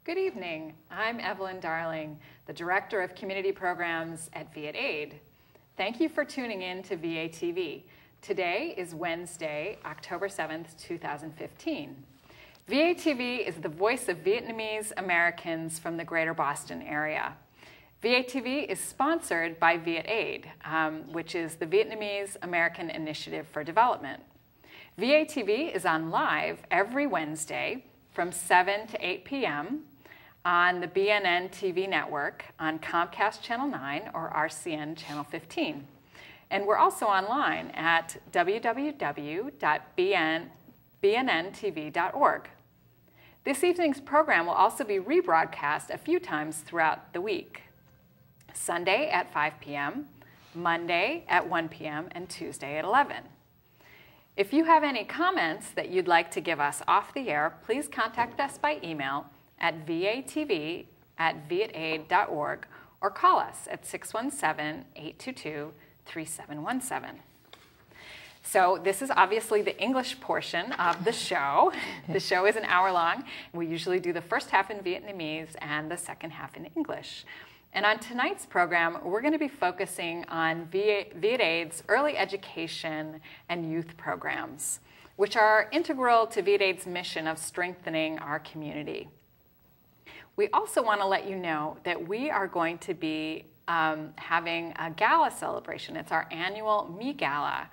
Good evening. I'm Evelyn Darling, the Director of Community Programs at VietAID. Thank you for tuning in to VATV. Today is Wednesday, October 7th, 2015. VATV is the voice of Vietnamese Americans from the Greater Boston area. VATV is sponsored by VietAID, which is the Vietnamese American Initiative for Development. VATV is on live every Wednesday from 7 to 8 p.m. on the BNN TV network on Comcast Channel 9 or RCN Channel 15. And we're also online at www.bnntv.org. This evening's program will also be rebroadcast a few times throughout the week. Sunday at 5 p.m., Monday at 1 p.m., and Tuesday at 11. If you have any comments that you'd like to give us off the air, please contact us by email at vatv@vietaid.org or call us at 617-822-3717. So this is obviously the English portion of the show. The show is an hour long. We usually do the first half in Vietnamese and the second half in English. And on tonight's program, we're going to be focusing on VietAID's early education and youth programs, which are integral to VietAID's mission of strengthening our community. We also want to let you know that we are going to be having a gala celebration. It's our annual Me Gala,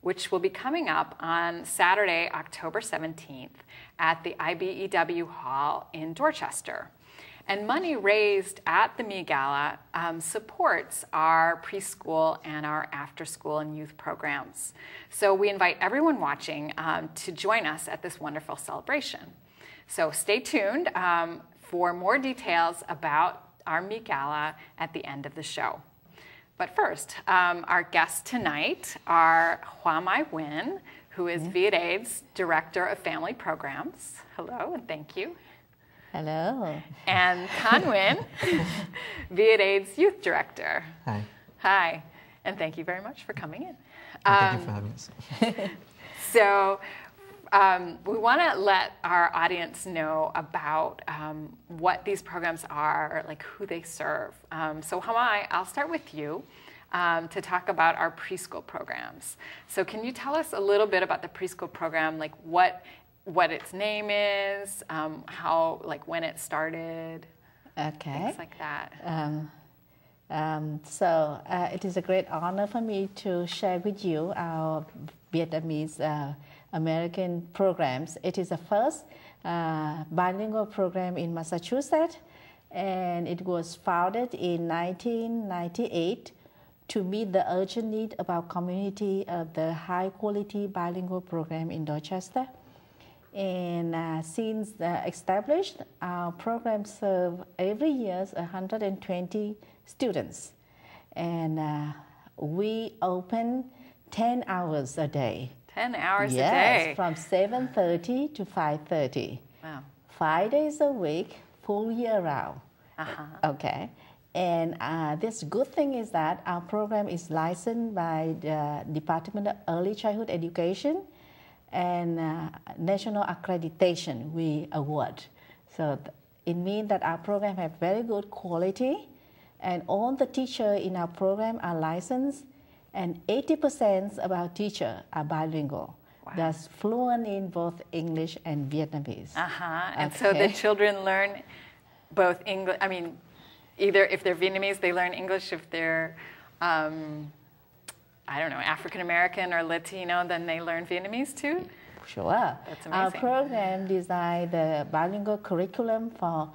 which will be coming up on Saturday, October 17th at the IBEW Hall in Dorchester. And money raised at the Me Gala supports our preschool and our after-school and youth programs. So we invite everyone watching to join us at this wonderful celebration. So stay tuned for more details about our Me Gala at the end of the show. But first, our guests tonight are Hoamai Nguyen, who is VietAID's Director of Family Programs. Hello, and thank you. Hello. And Nguyen, VietAID's Youth Director. Hi. Hi, and thank you very much for coming in. Thank you for having us. So we want to let our audience know about what these programs are, like who they serve. So Hoamai, I'll start with you to talk about our preschool programs. So can you tell us a little bit about the preschool program, like what its name is, how, like when it started, things like that. It is a great honor for me to share with you our Vietnamese American programs. It is the first bilingual program in Massachusetts, and it was founded in 1998 to meet the urgent need of our community of the high-quality bilingual program in Dorchester. And since established, our program serves every year 120 students. And we open 10 hours a day. 10 hours yes, a day? Yes, from 7:30 to 5:30. Wow. 5 days a week, full year round. Okay. And this good thing is that our program is licensed by the Department of Early Childhood Education and national accreditation we award. So it means that our program has very good quality, and all the teachers in our program are licensed, and 80% of our teachers are bilingual. Wow. That's fluent in both English and Vietnamese. And so the children learn both English, I mean, either if they're Vietnamese, they learn English. If they're I don't know, African American or Latino, then they learn Vietnamese too? Sure. That's amazing. Our program designed the bilingual curriculum for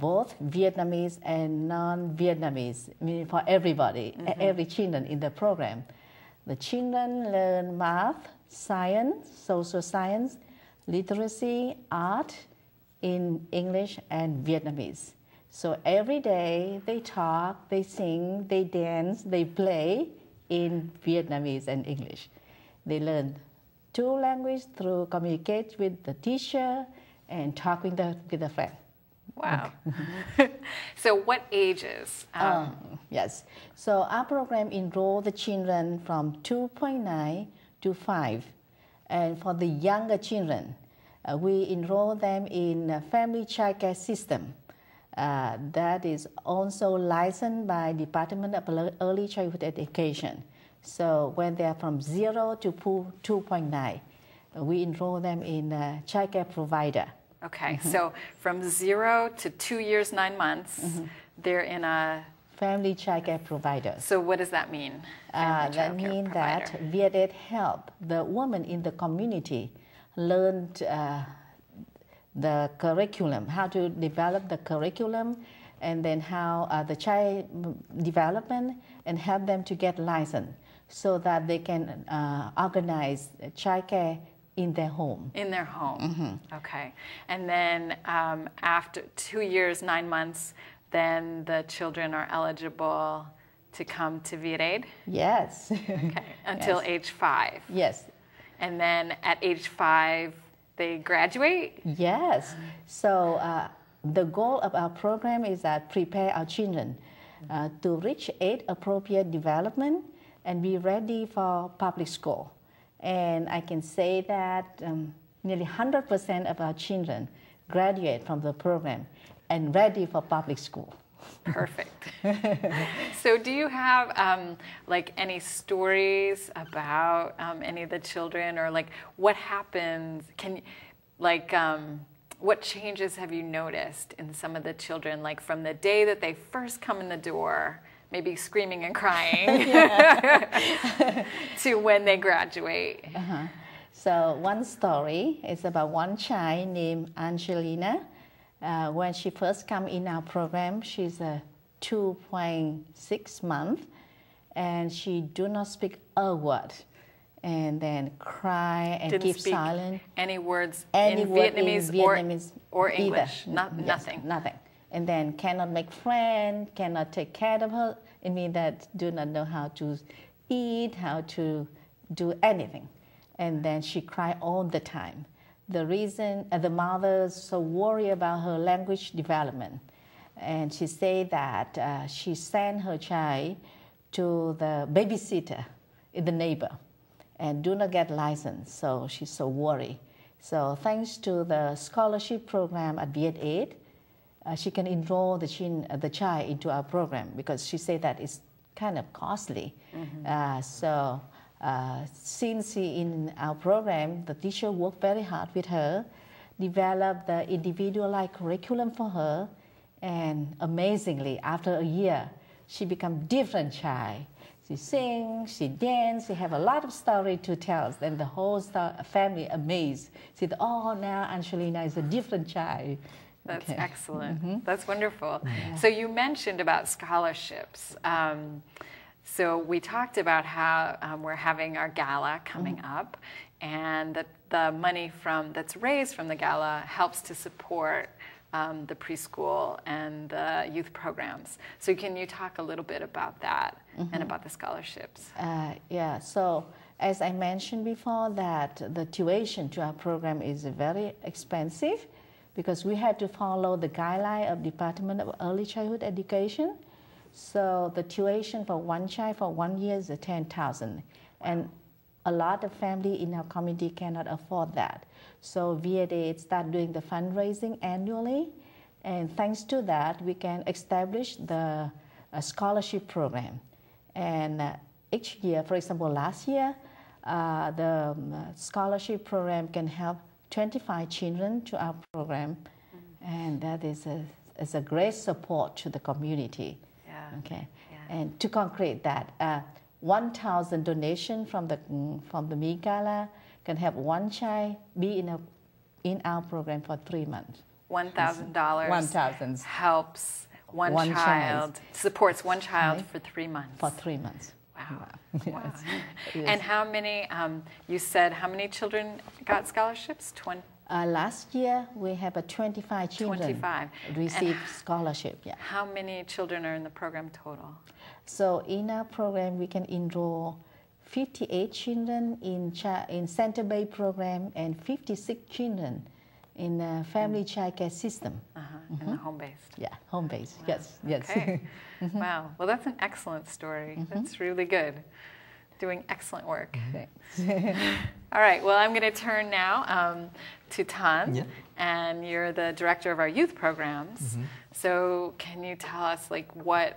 both Vietnamese and non-Vietnamese, meaning for everybody, every children in the program. The children learn math, science, social science, literacy, art in English and Vietnamese. So every day they talk, they sing, they dance, they play in Vietnamese and English. They learn two languages through communicate with the teacher and talk with the friend. Wow. So what ages? Yes. So our program enroll the children from 2.9 to 5. And for the younger children, we enroll them in a family child care system that is also licensed by Department of Early Childhood Education. So when they are from 0 to 2.9, we enroll them in a child care provider. Okay, so from 0 to 2 years, 9 months, they're in a... Family child care provider. So what does that mean? That means that VietAID help the woman in the community learn the curriculum, how to develop the curriculum, and then how the child development, and help them to get licensed so that they can organize child care in their home. In their home, okay. And then after 2 years, 9 months, then the children are eligible to come to VietAID? Yes. Okay, until age 5? Yes. And then at age 5, they graduate? Yes. So the goal of our program is that prepare our children to reach age-appropriate development and be ready for public school. And I can say that nearly 100% of our children graduate from the program and ready for public school. Perfect. So do you have like any stories about any of the children, or like what happens, what changes have you noticed in some of the children, like from the day that they first come in the door, maybe screaming and crying, to when they graduate? So one story is about one child named Angelina. When she first come in our program, she's 2.6 months, and she do not speak a word, and then cry and keep silent. Any words in Vietnamese or English? Nothing. Nothing. And then cannot make friends, cannot take care of her. It means that do not know how to eat, how to do anything. And then she cry all the time. The reason the mother is so worried about her language development, and she said that she sent her child to the babysitter in the neighbor and do not get licensed, so she's so worried. So thanks to the scholarship program at VietAID, she can enroll the child into our program, because she said that it's kind of costly. Since in our program, the teacher worked very hard with her, developed the individualized curriculum for her, and amazingly, after a year, she became different child. She sings, she dances, she have a lot of story to tell, and the whole family amazed. Said, "Oh, now Angelina is a different child." That's excellent. That's wonderful. So you mentioned about scholarships. So we talked about how we're having our gala coming up, and that the money that's raised from the gala helps to support the preschool and the youth programs. So can you talk a little bit about that and about the scholarships? Yeah, so as I mentioned before, that the tuition to our program is very expensive, because we have to follow the guideline of Department of Early Childhood Education. So the tuition for one child for 1 year is 10,000, and a lot of family in our community cannot afford that. So VietAID start doing the fundraising annually, and thanks to that, we can establish the scholarship program. And each year, for example, last year, the scholarship program can help 25 children to our program, and that is a great support to the community. Okay, and to concrete that, 1,000 donation from the Me Gala can help one child be in our program for 3 months. $1,000 helps one child, supports one child for 3 months. For 3 months. Wow. Yes. Wow. Yes. And how many, you said how many children got scholarships? 20? Last year, we have 25 children 25. Received scholarship. Yeah. How many children are in the program total? So in our program, we can enroll 58 children in center-based program and 56 children in a family child care system. In the home-based. Yeah, home-based. Wow. Yes. Okay. Wow. Well, that's an excellent story. That's really good. Doing excellent work. Thanks. All right, well, I'm going to turn now to Thanh, Yeah. and you're the director of our youth programs. So can you tell us what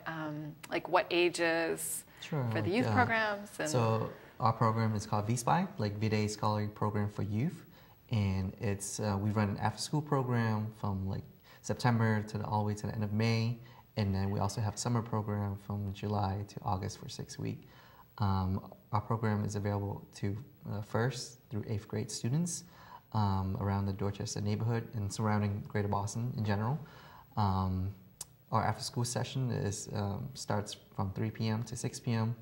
ages Sure. for the youth programs? And So our program is called VSPY, like VietAID Scholarly Program for Youth, and it's we run an after-school program from like September to all the way to the end of May, and then we also have a summer program from July to August for 6 weeks. Our program is available to 1st through 8th grade students around the Dorchester neighborhood and surrounding Greater Boston in general. Our after-school session starts from 3 p.m. to 6 p.m.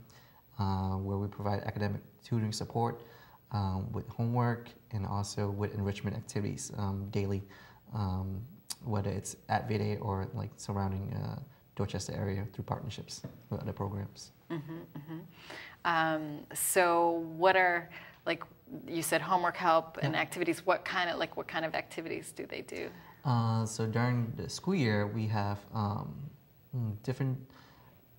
Where we provide academic tutoring support with homework and also with enrichment activities daily, whether it's at VietAID or like surrounding Dorchester area through partnerships with other programs. So what are, like you said, homework help and activities? What kind of activities do they do? So during the school year, we have different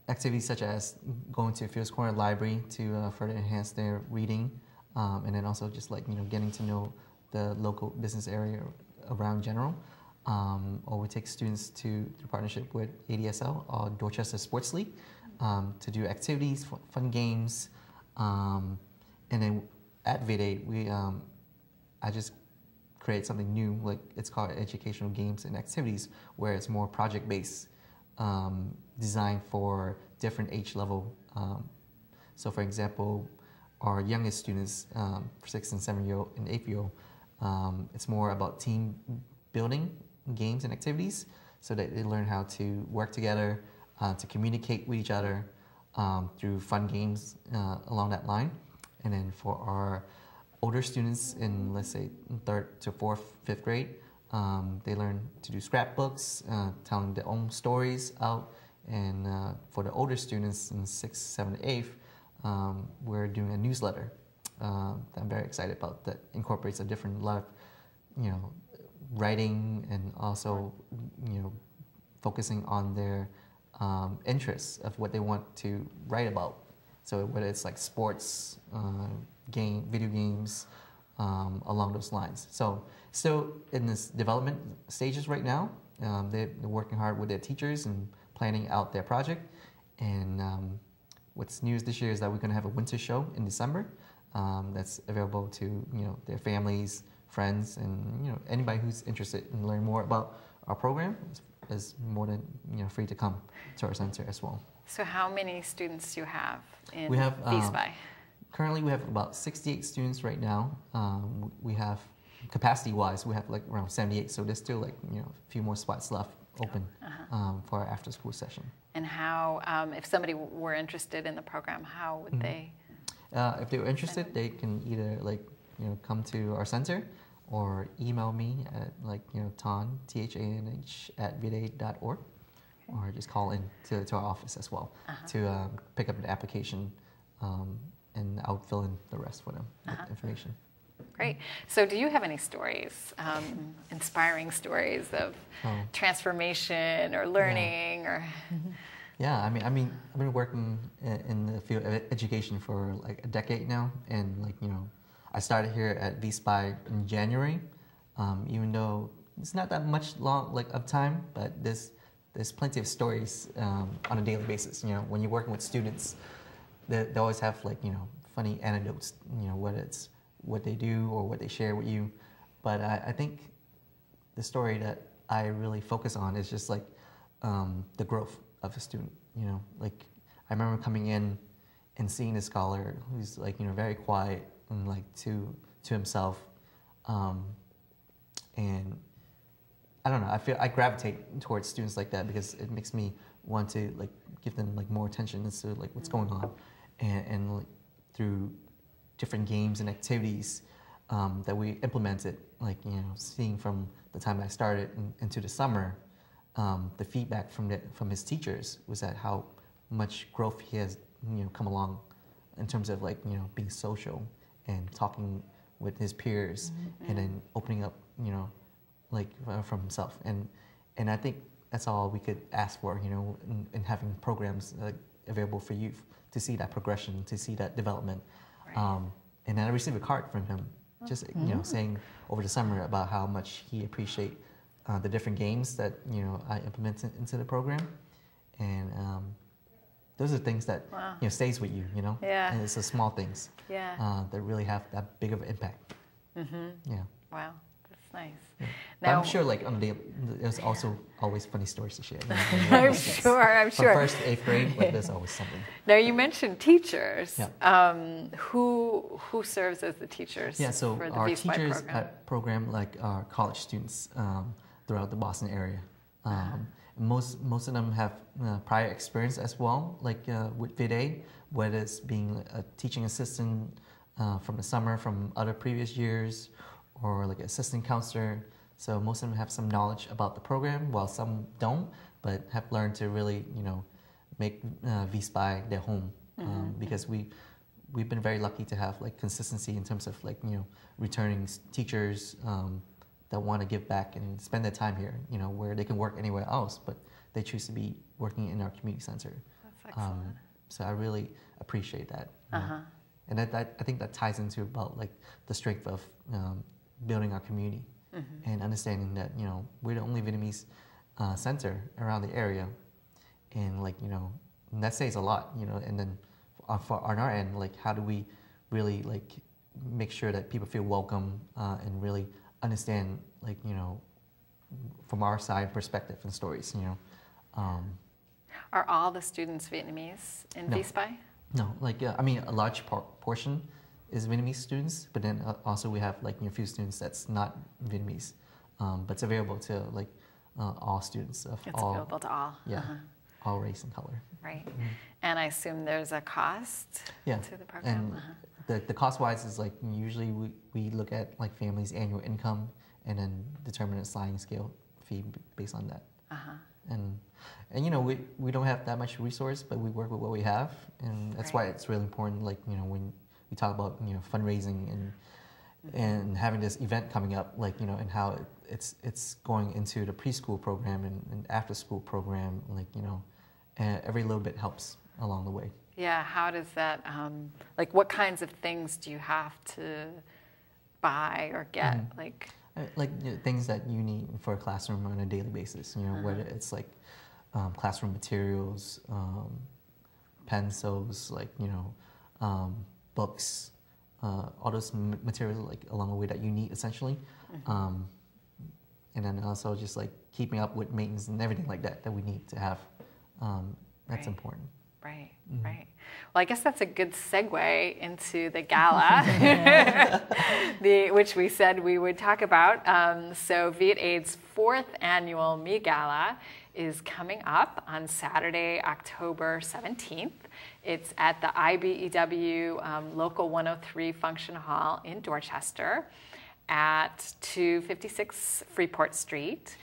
activities such as going to Fields Corner Library to further enhance their reading, and then also just like getting to know the local business area around general. Or we take students through partnership with ADSL or Dorchester Sports League to do activities, fun games, and then at VietAID I just create something new, like it's called educational games and activities, where it's more project-based, designed for different age level. So for example, our youngest students, 6 and 7-year-old and 8-year-old, it's more about team building games and activities so that they learn how to work together, to communicate with each other through fun games along that line. And then for our older students in, let's say, 3rd to 4th, 5th grade, they learn to do scrapbooks, telling their own stories out. And for the older students in 6th, 7th, 8th, we're doing a newsletter that I'm very excited about that incorporates a lot of, writing and also, focusing on their interests of what they want to write about. So whether it's like sports, video games, along those lines. So still in this development stages right now. They're working hard with their teachers and planning out their project. And what's new this year is that we're going to have a winter show in December that's available to their families, friends, and anybody who's interested in learning more about our program is more than free to come to our center as well. So how many students do you have in we have, VSPY? Currently we have about 68 students right now. We have, capacity-wise, we have like around 78, so there's still like a few more spots left open for our after-school session. And how, if somebody were interested in the program, how would they? If they were interested, they can either come to our center or email me at Thanh, Thanh, at VietAID.org, or just call in to our office as well to pick up an application, and I'll fill in the rest for them with information. Great. So do you have any stories, inspiring stories of transformation or learning or? Yeah, I mean, I've been working in the field of education for like a decade now, and I started here at VSPY in January, even though it's not that much of time, but there's plenty of stories on a daily basis. When you're working with students, they always have funny anecdotes, whether it's what they do or what they share with you. But I think the story that I really focus on is just the growth of a student. I remember coming in and seeing a scholar who's very quiet and to himself, and I don't know. I gravitate towards students like that because it makes me want to give them more attention as to what's going on, and through different games and activities that we implemented, seeing from the time I started into the summer, the feedback from his teachers was that how much growth he has come along in terms of being social and talking with his peers, and then opening up from himself, and I think that's all we could ask for in having programs available for youth to see that progression, to see that development. Right. And then I received a card from him, just saying over the summer about how much he appreciate the different games that I implemented into the program, and those are things that stays with you, Yeah. and it's the small things that really have that big of an impact. Yeah. Wow, that's nice. Yeah. Now, I'm sure, like on the there's also always funny stories to share. I'm sure. From first to 8th grade, but there's always something. Now you mentioned teachers. Yeah. Who serves as the teachers? Yeah, so for the our VSPI teachers program? at program like are college students throughout the Boston area. Most of them have prior experience as well, like with VietAID, whether it's being a teaching assistant from the summer from other previous years, or like an assistant counselor. So most of them have some knowledge about the program, while some don't, but have learned to really, make VSPI their home, because we've been very lucky to have like consistency in terms of like returning teachers that want to give back and spend their time here, where they can work anywhere else, but they choose to be working in our community center. That's excellent. So I really appreciate that. And I think that ties into about like the strength of building our community and understanding that we're the only Vietnamese center around the area, and like and that says a lot, and then on our end, like how do we really like make sure that people feel welcome and really understand, like from our side perspective and stories. Are all the students Vietnamese in VSPI? No, like I mean a large portion is Vietnamese students, but then also we have like a few students that's not Vietnamese, but it's available to like all students of It's available to all. Yeah, all race and color. Right, and I assume there's a cost to the program. And the cost-wise is like usually we look at like families' annual income and then determine a sliding scale fee based on that. And we don't have that much resource, but we work with what we have, and that's why it's really important. Like when we talk about fundraising and having this event coming up, like and how it's going into the preschool program and after school program, like and every little bit helps along the way. Yeah, how does that like what kinds of things do you have to buy or get like things that you need for a classroom on a daily basis, whether it's like classroom materials, pencils, like books, all those materials like along the way that you need essentially, and then also just like keeping up with maintenance and everything like that we need to have. That's important. Right, right. Well, I guess that's a good segue into the gala, which we said we would talk about. So VietAID's 4th annual Me Gala is coming up on Saturday, October 17th. It's at the IBEW Local 103 Function Hall in Dorchester at 256 Freeport Street.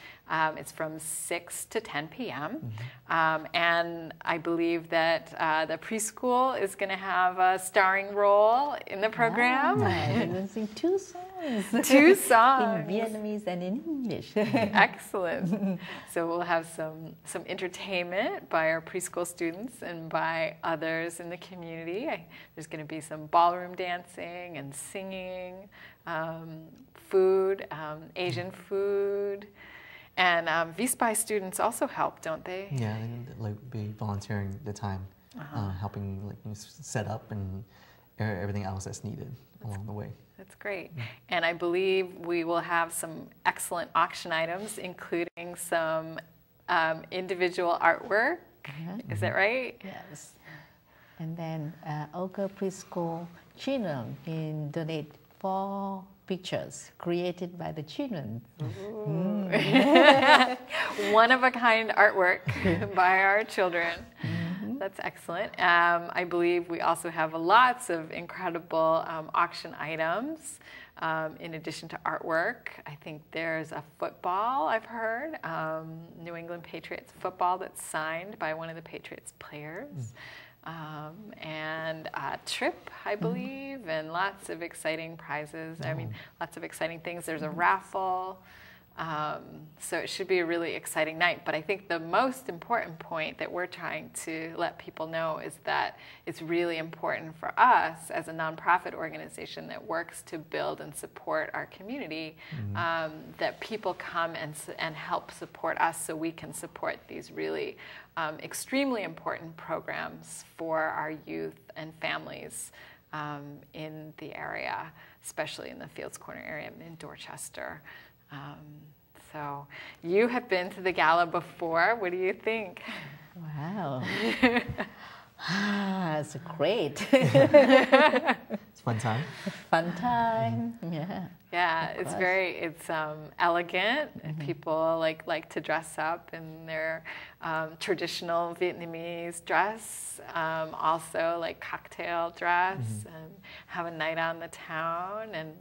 It's from 6 to 10 p.m. And I believe that the preschool is going to have a starring role in the program. We're going to sing 2 songs. 2 songs. In Vietnamese and in English. Excellent. So we'll have some entertainment by our preschool students and by others in the community. There's going to be some ballroom dancing and singing, food, Asian food. And VSPI students also help, don't they? Yeah, they like be volunteering the time, helping like set up and everything else that's needed along the way. That's great. And I believe we will have some excellent auction items, including some individual artwork. Is that right? Yes. And then Oka Preschool children can donate 4 pictures created by the children. One-of-a-kind artwork by our children. That's excellent. I believe we also have lots of incredible auction items. In addition to artwork, I think there's a football, I've heard, New England Patriots football that's signed by one of the Patriots players. And a trip, I believe, and lots of exciting prizes. I mean, lots of exciting things. There's a raffle. So it should be a really exciting night. But I think the most important point that we're trying to let people know is that it's really important for us as a nonprofit organization that works to build and support our community, that people come and help support us so we can support these really extremely important programs for our youth and families in the area, especially in the Fields Corner area in Dorchester. So you have been to the gala before. What do you think? Wow. It's great. It's fun time. Fun time. Yeah. Yeah, it's elegant, and people like to dress up in their traditional Vietnamese dress, also like cocktail dress, and have a night on the town, and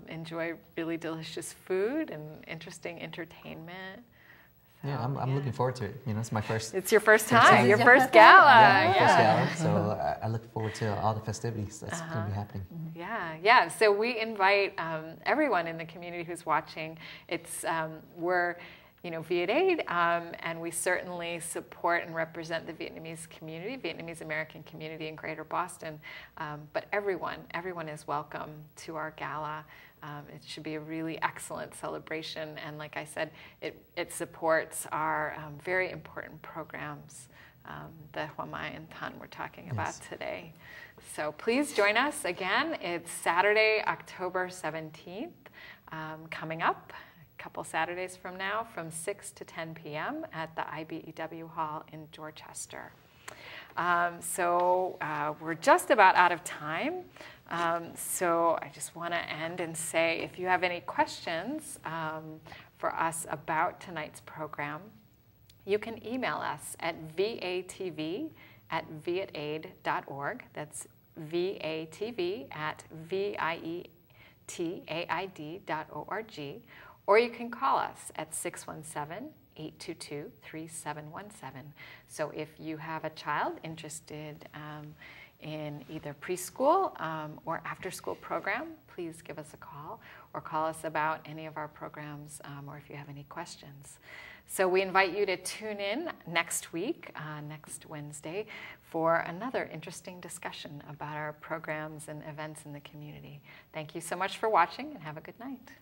enjoy really delicious food and interesting entertainment. So, Yeah, I'm looking forward to it. You know, it's my first. It's your first time, your first gala. Yeah, first gala. So I look forward to all the festivities that's going to be happening. Yeah. So we invite everyone in the community who's watching. We're VietAID, and we certainly support and represent the Vietnamese community, Vietnamese American community in Greater Boston. But everyone is welcome to our gala. It should be a really excellent celebration, and like I said, it supports our very important programs, the Hoamai and Thanh we're talking about today. So please join us again. It's Saturday, October 17th, coming up. Couple Saturdays from now, from 6 to 10 p.m. at the IBEW Hall in Dorchester. So we're just about out of time. So I just want to end and say, if you have any questions for us about tonight's program, you can email us at vatv@vietaid.org. That's vatv@vietaid.org. Or you can call us at 617-822-3717. So if you have a child interested in either preschool or after-school program, please give us a call or call us about any of our programs or if you have any questions. So we invite you to tune in next week, next Wednesday, for another interesting discussion about our programs and events in the community. Thank you so much for watching, and have a good night.